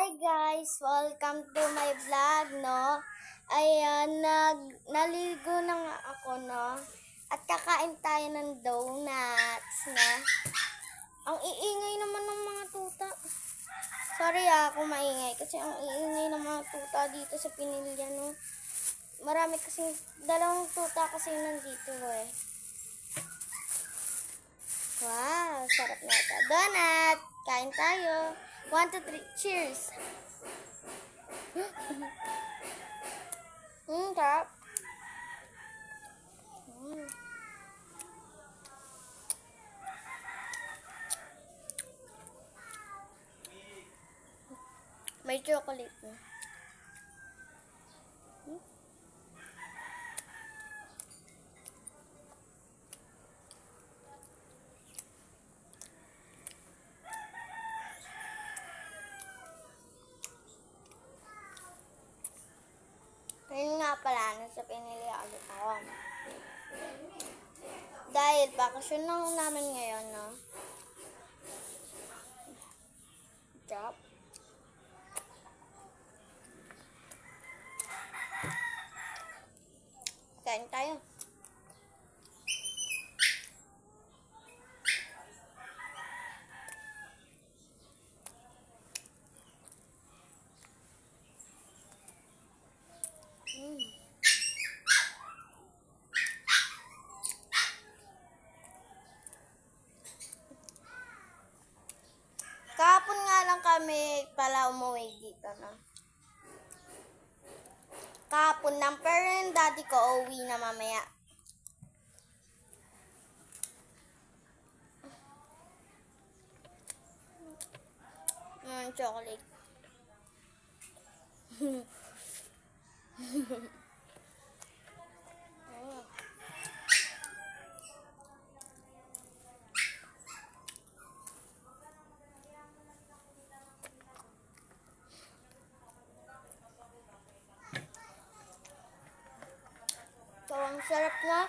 Hi guys! Welcome to my vlog, no? Ayan, naligo na nga ako, no? At kakain tayo ng donuts, no? Ang iingay naman ng mga tuta. Sorry kung maingay kasi ang iingay ng mga tuta dito sa Pinilya, no? Marami kasi, dalawang tuta kasi nandito, eh. Wow, sarap na ito. Donut! Kain tayo. 1, 2, 3, cheers! Sarap. May chocolate na. Ngayon nga pala, nasa Pinilya ulit ako. Dahil bakasyon lang namin ngayon, no? Drop. Kain tayo. Kahapon nga lang kami pala umuwi dito, no? Kahapon lang, pero yung daddy ko uwi na mamaya. Chocolate. So, ang sarap na.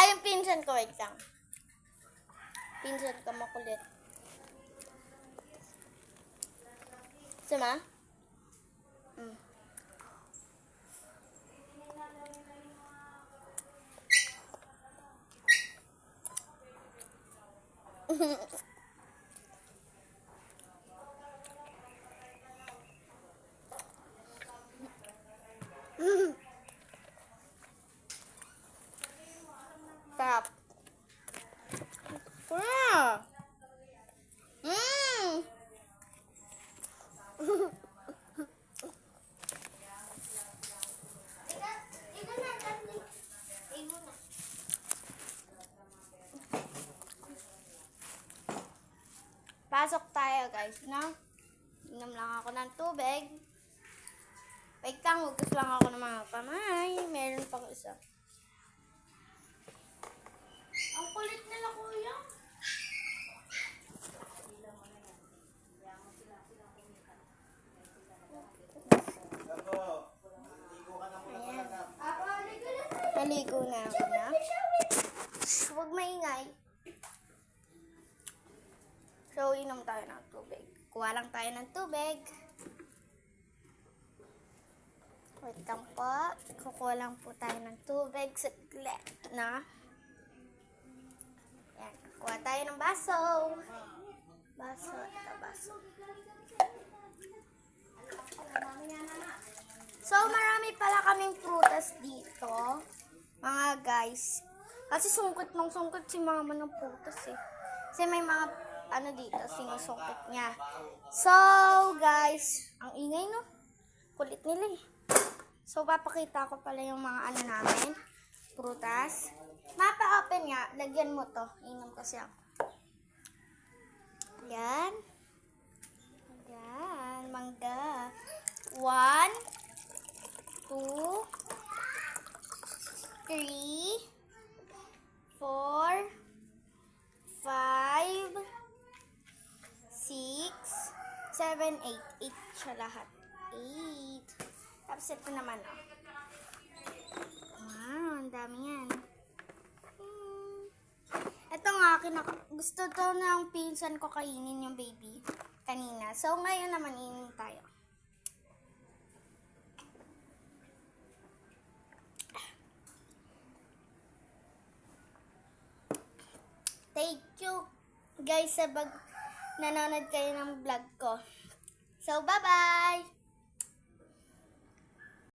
Yung pinsan ko, wait lang. Pinsan ko makulit. Sama? Sarap. Pasok tayo, guys, no? Inom lang ako ng tubig. Wait lang, hugas lang ako ng mga kamay. Meron pang isa. Ang kulit nila, kuya. Ayan. Naligo na ako, na. Huwag maingay. So, inom tayo ng tubig. Kuha lang tayo ng tubig. Wait lang po. Kukuha lang po tayo ng tubig. Saglit, na. Yan. Kuha tayo ng baso. Baso. Ito, baso. So, marami pala kaming prutas dito. Mga guys. Kasi sungkit si mama ng prutas, eh. Kasi may mga dito, sinusungkit niya. So, guys, ang ingay, no? Kulit nila, eh. So, papakita ko pala yung mga namin. Prutas. Mapa-open nga. Lagyan mo to. Inom kasi ako. Yan. Yan. Mangga. 1, 2, 3, 4, 5, 6, 7, 8. 8 siya lahat. 8. Tapos ito naman, oh. Wow, ang dami yan. Ito nga, gusto to ng pinsan ko kainin yung baby kanina. So, ngayon naman inin tayo. Thank you guys sa nanonood kayo ng vlog ko. So, bye-bye!